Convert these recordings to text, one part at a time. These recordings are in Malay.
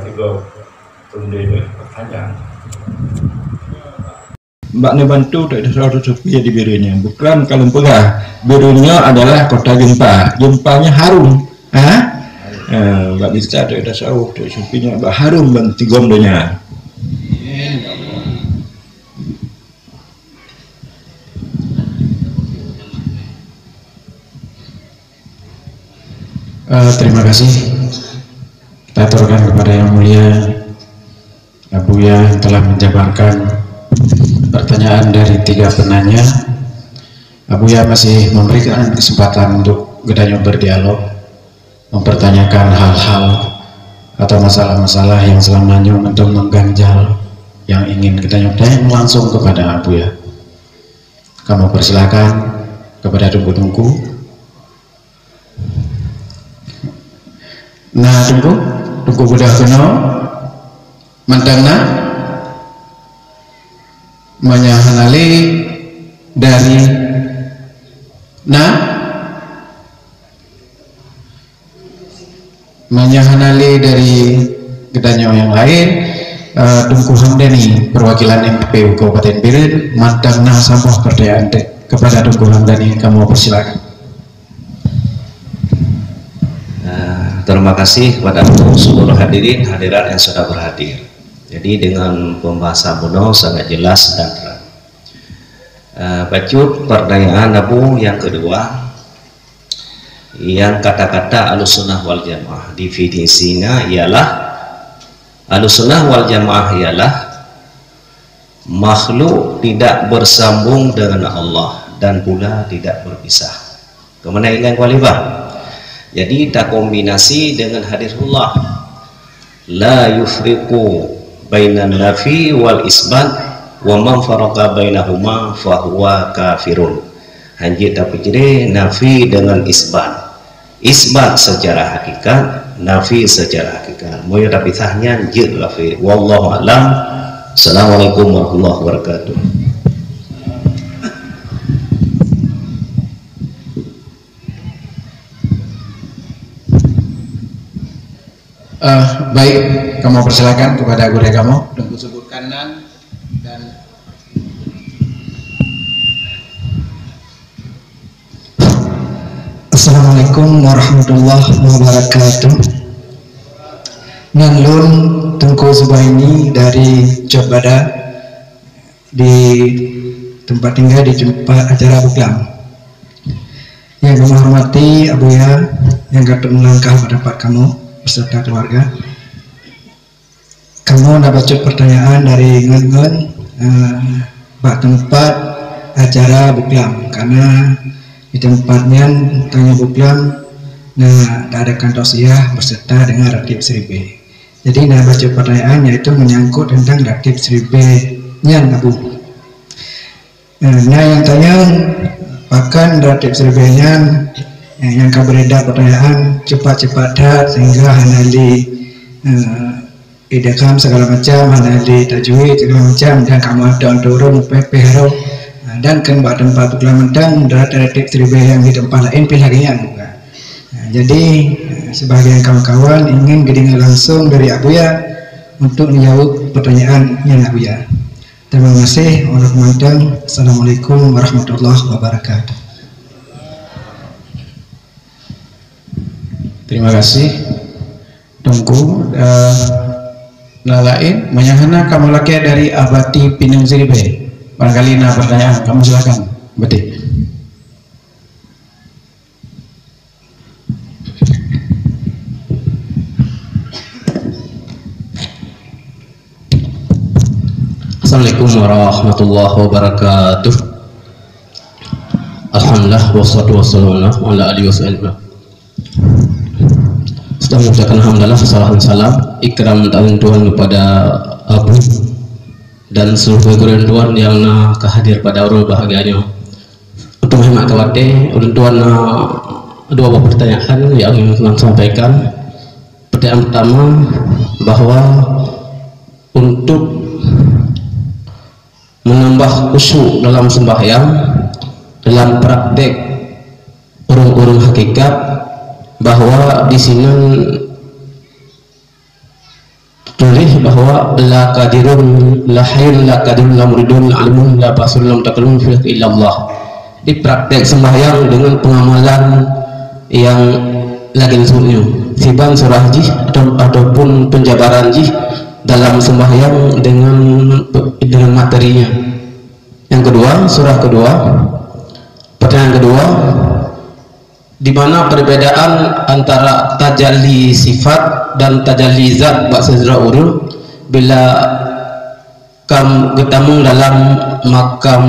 juga tundai pertanyaan. Mbak bantu dari saudara Sophia di birunya. Bukan kalau pegah. Birunya adalah kota gempa. Gempanya harum. Mbak bisa dari saudara Sophia Mbak harum bantu gomdonya. Terima kasih. Kita aturkan kepada Yang Mulia Abuya yang telah menjabarkan pertanyaan dari 3 penanya. Abuya masih memberikan kesempatan untuk Gedanyo berdialog, mempertanyakan hal-hal atau masalah-masalah yang selamanya mengganjal yang ingin Gedanyo tanya langsung kepada Abuya. Kamu persilakan kepada tunggu-tunggu. Nah, tunggu budak kena mantangna menyahanali dari menyahanali dari Gedanyo yang lain. Tunggu Hamdani perwakilan MPPU Kabupaten Biren mantangna sampah pertanyaan kepada Tunggu Hamdani, kamu persilakan. Terima kasih kepada seluruh hadirin hadirat yang sudah berhadir. Jadi dengan pembahasan Buno sangat jelas dan terang. Bacut pertanyaan Abu yang kedua, yang kata-kata Ahlussunnah wal Jamaah definisinya ialah Ahlussunnah wal Jamaah ialah makhluk tidak bersambung dengan Allah dan pula tidak berpisah. Kemana ingin kualifah? Jadi tak kombinasi dengan hadirullah, la yufriqu bainan nafi wal isbat wa man faraqa bainahuma fahuwa kafirun. Hanjit tapi jadi nafi dengan isbat secara hakikat, nafi secara hakikat. Moyo tapi sahnya jid lafi. Wallahu a'lam. Assalamualaikum warahmatullahi wabarakatuh. Baik, kamu persilakan kepada guru kamu dan sebutkan dan Assalamualaikum warahmatullahi wabarakatuh. Nanlun Tengku Zubaini dari Jabada di tempat tinggal di tempat acara Buklam. Yang kami hormati Abuya yang dapat melangkah pada Pak kamu beserta keluarga. Kamu dapat pertanyaan dari Ngen Pak tempat acara Buklam, karena di tempatnya tanya Buklam diadakan tausiah beserta dengan Ratib Sri B. Jadi baca pertanyaan yaitu menyangkut tentang Ratib Sri B nya Abu. Yang tanya bahkan Ratib Sri B nya yang beredar pertanyaan cepat-cepat sehingga hanali idakam segala macam, hanali tajwid segala macam, dan kamu ada turun pehro dan kan buat tempat Buklam mentang dari Ratib yang di tempat lain pilihannya juga. Jadi sebagian kawan-kawan ingin gedingan langsung dari Abuya untuk menjawab pertanyaannya Abuya. Terima kasih. Assalamualaikum warahmatullahi wabarakatuh. Terima kasih. Tunggu lain menyahana kamu laki dari Abati Pinang Siribe. Barangkali pertanyaan kamu silakan. Betul. Assalamualaikum warahmatullahi wabarakatuh. Alhamdulillah wassalatu wassalamu ala alihi wasallam. Sudah mengucapkan alhamdulillah salam ikram dan Tuhan kepada Abu dan seluruh kerenduan yang kehadir pada urul bahagianya. Untuk menghemat kawate uruntuan dua pertanyaan yang ingin sampaikan. Pertanyaan pertama, bahwa untuk menambah khusyuk dalam sembahyang, dalam praktek urung-urung hakikat, bahwa di sini tulis bahwa la qadirun la hayyun la qadirun la muridun la alimun la basul lam takalun fi illallah. Di praktek sembahyang dengan pengamalan yang lagi sunnya siban surah jih ataupun penjabaran jih dalam sembahyang dengan materinya. Yang kedua, surah kedua, pertanyaan kedua, di mana perbedaan antara tajalli sifat dan tajalli zat bahasa urul bila ketemu dalam makam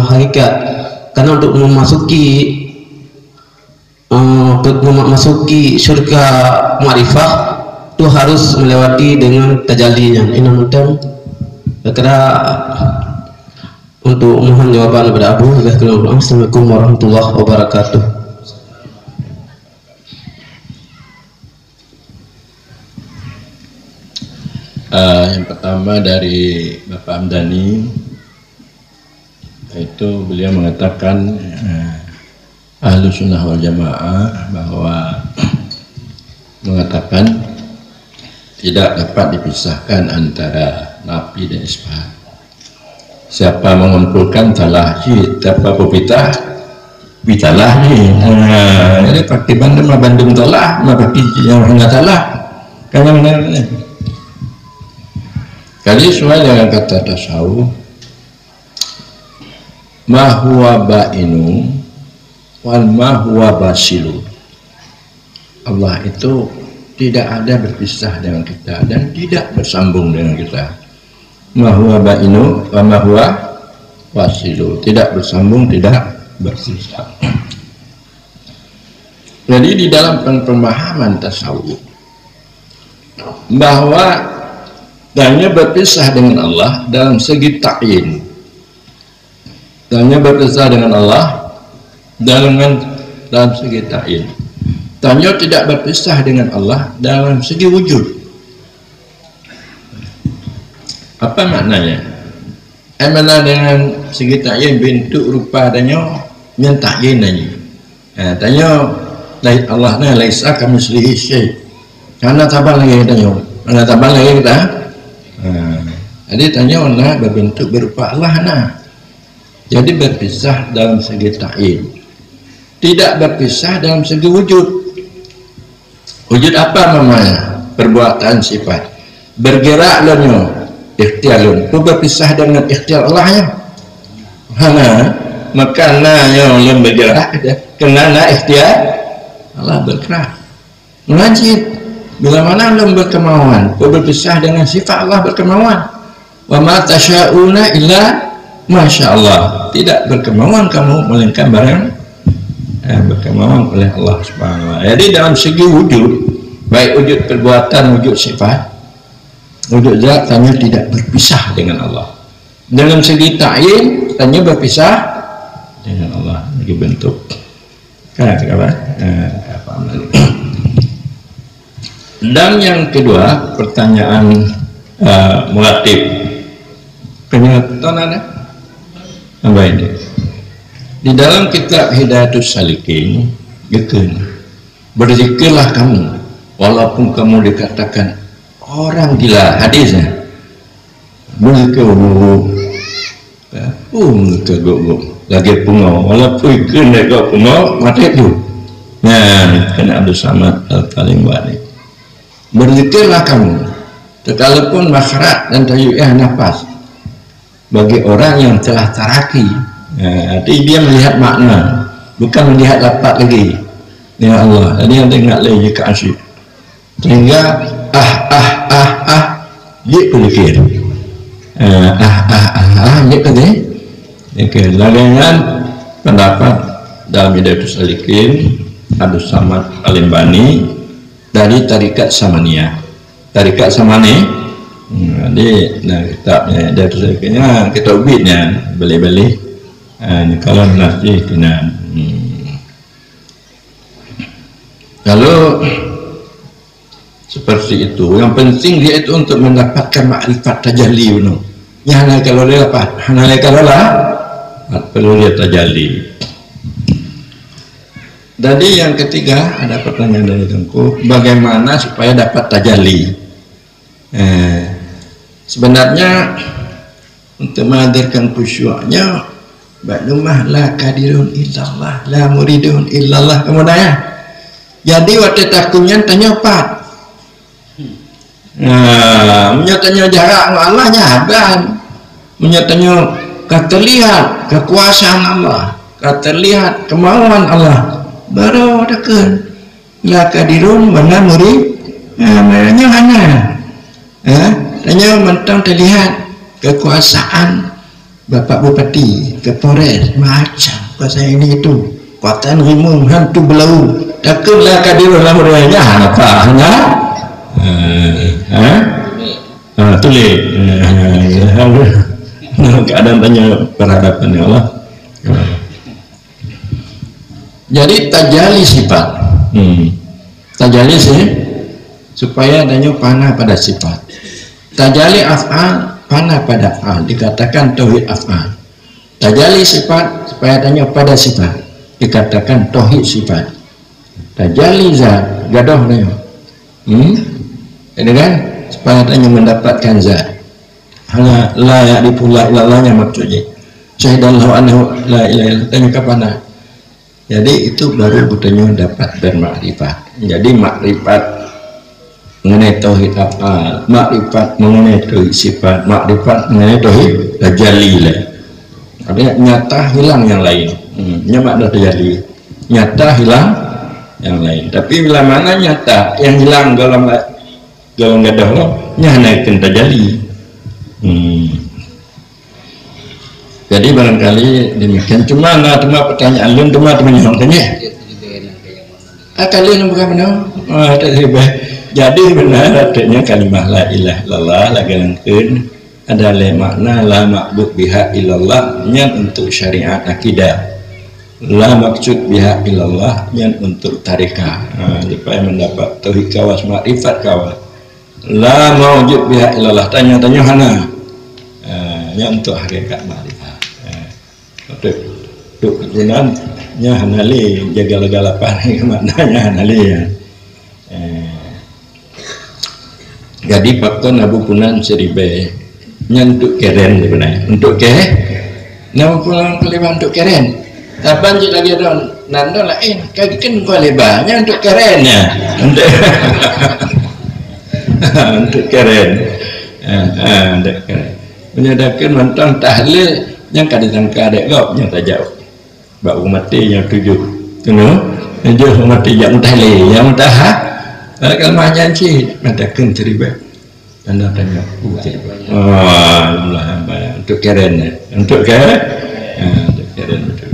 hakikat? Karena untuk memasuki surga ma'rifah itu harus melewati dengan tajallinya. Ini mudah. Kira untuk mohon jawaban kepada Abu. Assalamualaikum warahmatullahi wabarakatuh. Yang pertama dari Bapak Hamdani, itu beliau mengatakan Ahlus Sunnah wal Jamaah bahwa mengatakan tidak dapat dipisahkan antara nafi dan isbat. Siapa mengumpulkan salah siapa pepitah bitalah ni. Jadi pakai bandung bandung salah, pakai yang enggak salah. Karena benar. Kali soal yang kata tasawuf, ma huwa ba'inu wal ma huwa basilu. Allah itu tidak ada berpisah dengan kita dan tidak bersambung dengan kita. Ma huwa ba'inu wa ma huwa basilu, tidak bersambung, tidak berpisah. Jadi di dalam pemahaman tasawuf bahwa hanya berpisah dengan Allah dalam segi ta'yin, hanya berpisah dengan Allah dalam segi ta'yin, hanya tidak berpisah dengan Allah dalam segi wujud. Apa maknanya? Mana dengan segi ta'yin bentuk rupa adanya yang ta'yin aja. Tanya Allah na laisa kamitslihi syai'. Karena tabang lagi tanya. Karena tabang lagi kita. Jadi tanya Allah berbentuk berupa Allah nah. Jadi berpisah dalam segi ta'yin, tidak berpisah dalam segi wujud. Wujud apa namanya? Perbuatan sifat. Bergerak lanyo, ikhtiar lanyo. Itu berpisah dengan ikhtiar Allahnya. Makana yang bergerak kena ikhtiar Allah bergerak. Mengaji. Bila mana belum berkemauan, berpisah dengan sifat Allah berkemauan. Wa ma tasya'una illa masya Allah. Tidak berkemauan kamu melainkan barang berkemauan oleh Allah Subhanahu wa taala. Jadi dalam segi wujud, baik wujud perbuatan, wujud sifat, wujud zat hanya tidak berpisah dengan Allah. Dalam segi ta'yin hanya berpisah dengan Allah bagi bentuk. Dan yang kedua, pertanyaan mulatif. Kenyataan ada? Apa ini? Di dalam kitab Hidayatus Salikin, berzikirlah kamu, walaupun kamu dikatakan orang gila, hadisnya. Berzikir lagi pungo, walaupun kena kau pungo, mati tu. Nah, kena Abdul Samad paling baik. Berzikirlah kamu, sekalipun makharat dan tayyu'ah nafas, bagi orang yang telah taraki. Jadi dia melihat makna, bukan melihat lapat lagi. Ya Allah, jadi yang tengok lagi ke asyik, sehingga dia berfikir, dia kata, larangan pendapat dalam Hidayatus Salikin Abdul Samad Al-Imbani dari tarikat Samaniyah. Tarikat Samani, jadi kitabnya dari Salikinnya, kitab ubidnya beli-beli. Kalau nasi kena. Kalau seperti itu, yang penting dia itu untuk mendapatkan makrifat tajalli benar. Yang kalau dia dapat, kalau lah perlu dia tajalli. Jadi yang ketiga ada pertanyaan dari Tengku, bagaimana supaya dapat tajalli? Sebenarnya untuk menghadirkan khusyuknya Ba'dumah la kadirun illallah la muridun illallah kemudian jadi waktu takutnya tanya Pak menyatanya jarak dengan Allah nyaban menyatanya kata lihat kekuasaan Allah kata lihat kemauan Allah baru dekat la kadirun mana murid maknanya hana tanya mentang terlihat kekuasaan Bapak Bupati, Kapolres, macam kuasa ini itu, kuatan rimung, hantu belau, takutlah kadirun lah mereka apa? Hanya, tulis, keadaan tanya perhadapan Allah. Jadi tajali sifat, tajali sih supaya adanya panah pada sifat. Tajali af'al panah pada af'al dikatakan tauhid af'al. Tajali sifat supaya adanya pada sifat dikatakan tauhid sifat. Tajali zat gadoh nih. Ini kan supaya adanya mendapatkan zat. Hanya la ya'rifullah illallahnya maksudnya. Syahidallahu annahu la ilaha illallah tanya kapan? Jadi itu baru betulnya dapat bermakrifat. Jadi makrifat mengenai tauhid af'al, makrifat mengenai tauhid sifat, makrifat mengenai tauhid tajalli lah. Artinya nyata hilang yang lain. Makna tajalli. Nyata hilang yang lain. Tapi bila mana nyata yang hilang golong gadah lo, nyanakan tajalli. Jadi barangkali demikian. Cuma pertanyaan lu cuma teman-teman tanya. Kalian bukan benar? Jadi benar adanya kalimah la ilaha illallah lagankeun adalah makna la ma'bud biha illallah nya untuk syariat akidah. La maksud biha illallah nya untuk tarekah. Supaya mendapat tauhid kawas makrifat kawas. La maujud biha illallah tanya-tanya hana. Nya untuk hakikat makrifat. Untuk kegunaan nya hanali jaga lapan maknanya hanali ya. Jadi pakon abu punan seribe nyentuk keren sebenarnya untuk ke nama pulang kelebihan untuk keren tapi jika lagi ada nando lain kagikan kelebihannya untuk kerennya untuk keren untuk keren menyatakan mentang tahlil yang kadang kadang gop yang tak jauh bau mati yang 7 yang jauh mati yang tahlil yang taha kalau macam sih mengatakan cerita tanda tanya untuk keren untuk keren betul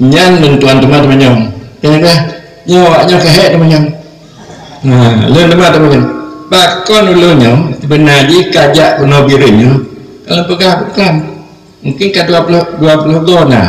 nyan mentuan teman-teman nyong kena nyawaknya kehek teman nyong lain teman-teman bakon dulu nyong benaji kajak kuno birunya kalau pegang mungkin ke 20 gona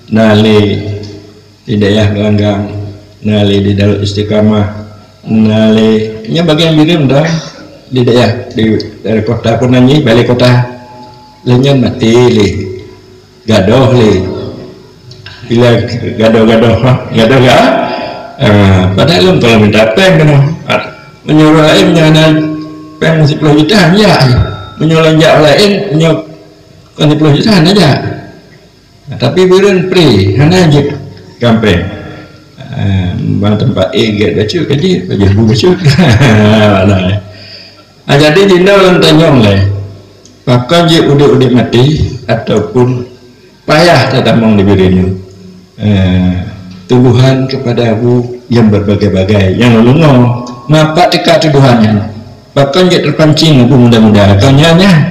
nali di daerah gelanggang nali di Darul Istiqamah nali nya bagian birim dah di daerah dari kota Punanyi balik kota lenyan mati li gadoh li bila gadoh ga padahal lu kalau minta peng kan menyuruh lain menyana peng 10 juta ya menyuruh lain menyuruh 10 juta aja tapi birin pri hana aja gampang bang tempat get baca kaji baca buku baca jadi dina orang tanyong lah pakon je udah mati ataupun payah tetamang diberinya tuduhan kepada aku yang berbagai-bagai yang lulungo mapa teka tuduhannya pakon je terpancing aku mudah-mudah kanyanya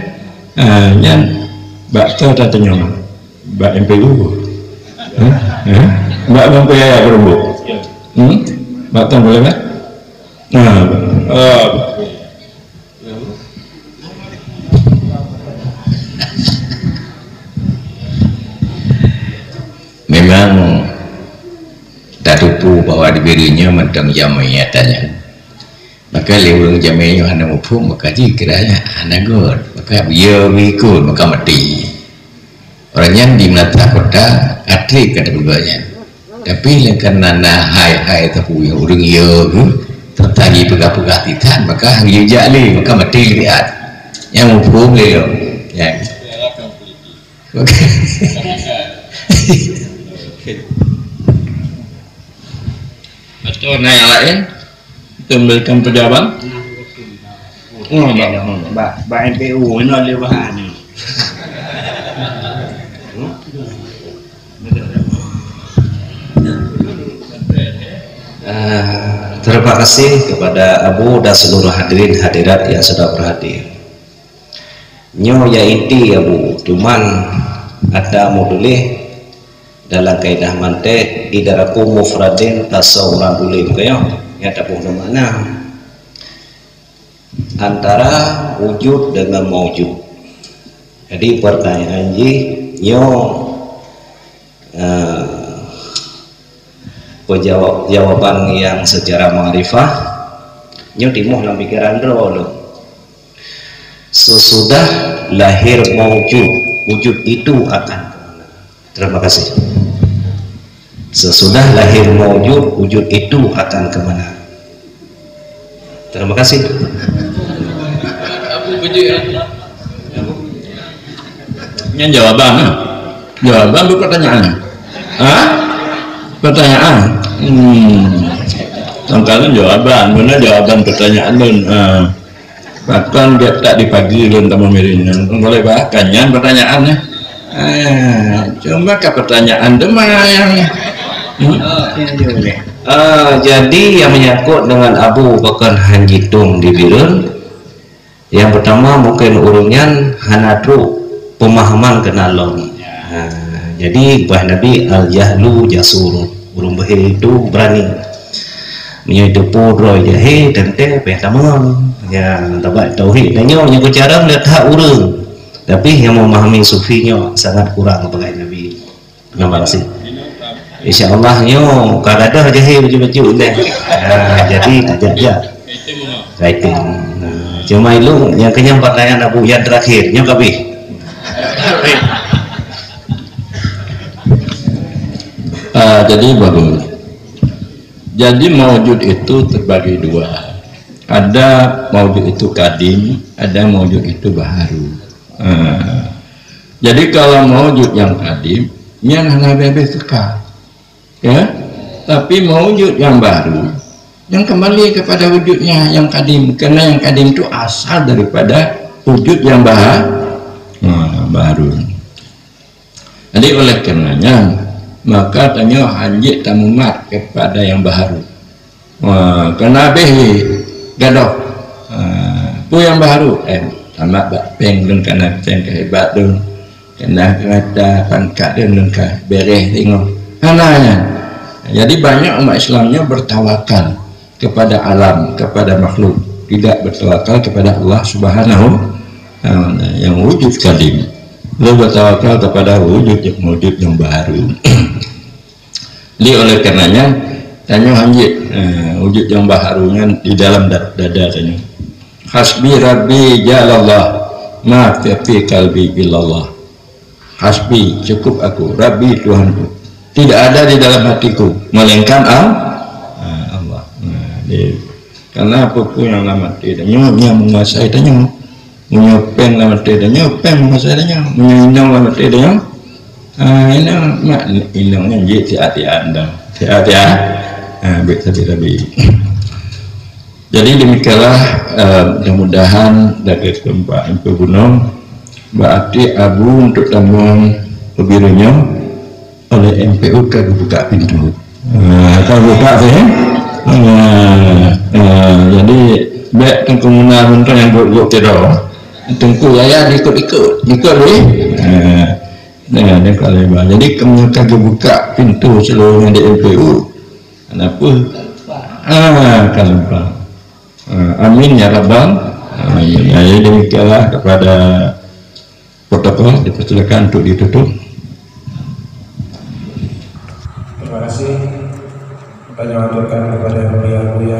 nyan bakto tanyong bak MPU Mbak mampu ya berumbu, Mbak tahu boleh kan? Memang datupu bahwa diberinya mentang jamainya tanya. Maka lewung jamainya hanya mupung maka jikiranya anak god maka biar wikul maka mati. Orangnya di Melata Kota atlet kata keduanya tapi karena hai tapi yang orang ya tertagi pegah-pegah titan maka hari jali maka mati lihat yang hukum lelo ya oke atau yang lain kita memberikan pejabat Mbak MPU ini oleh bahan ni. Terima kasih kepada Abu dan seluruh hadirin hadirat yang sudah berhadir. Nyo ya inti Abu, cuman ada modulih dalam kaidah mantek idaraku mufradin tasawuran dulu kayo yang ada pun mana antara wujud dengan maujud. Jadi pertanyaan nyo jawaban yang secara ma'rifah nyo timuh dalam pikiran dulu. Sesudah lahir maujud, wujud itu akan kemana? Terima kasih. Sesudah lahir maujud, wujud itu akan kemana? Terima kasih. Yang jawaban bukan pertanyaan. Pertanyaan. Tangkalan jawaban, mana jawaban pertanyaan dun. Bahkan dia tak dipagi dun tamu mirinnya. Boleh bahkan yang pertanyaannya. Cuma ke pertanyaan demam yang. Jadi yang menyangkut dengan Abu Bakar Hanjitung di Birun, yang pertama mungkin urunyan hanadru pemahaman kenalon. Jadi bah Nabi al-jahlu jasurun, urung bahir itu berani menyitu pudro jahe dan teh pehtamon ya tabat tauhid dan nyo yang cara melihat hak urung, tapi yang memahami sufinya sangat kurang kepada Nabi. Terima kasih. InsyaAllah nyo kadang jahe baju-baju deh. Jadi ajak writing. Cuma itu yang kenyang pertanyaan Abu yang terakhir nyo kabeh. Jadi bagus. Jadi maujud itu terbagi dua. Ada maujud itu kadim, ada maujud itu baharu. Jadi kalau maujud yang kadim, yang Nabi suka, ya. Tapi maujud yang baru, yang kembali kepada wujudnya yang kadim, karena yang kadim itu asal daripada wujud yang baru. Jadi oleh karenanya maka tanya hanjit tamumat kepada yang baru. Kena behi gadoh pu yang baru tamat bakpeng dan kena peng kehebat dun kena kata pangkat dan kah bereh tengok hananya. Jadi banyak umat Islamnya bertawakal kepada alam, kepada makhluk, tidak bertawakal kepada Allah Subhanahu yang wujud kadim. Lu bertawakal kepada wujud yang baru. Jadi oleh karenanya tanya hanjit wujud yang baharunya di dalam dada tanya. Hasbi Rabbi jalallah ma fi qalbi illallah. Hasbi cukup aku, Rabbi Tuhanku. Tidak ada di dalam hatiku melainkan Allah. Karena apapun yang lama tidak yang menguasai tanya. Menyopeng lama tidak nyopeng masalahnya menyindang lama tidak ini mak indangnya jadi hati anda hati lebih. Jadi demikianlah mudah-mudahan dari tempat Empu Gunung berarti Abu untuk tamu kebirunya oleh MPU ke buka pintu kalau buka sih jadi baik kemudian untuk yang buat tidak tengku ya ikut ni. Nah, dia kalau jadi kemudian kagak buka pintu seluruhnya di MPU. Kenapa? Kalau amin ya rabbal alamin. Jadi demikianlah kepada protokol dipersilakan untuk ditutup. Terima kasih. Kita mengaturkan kepada yang mulia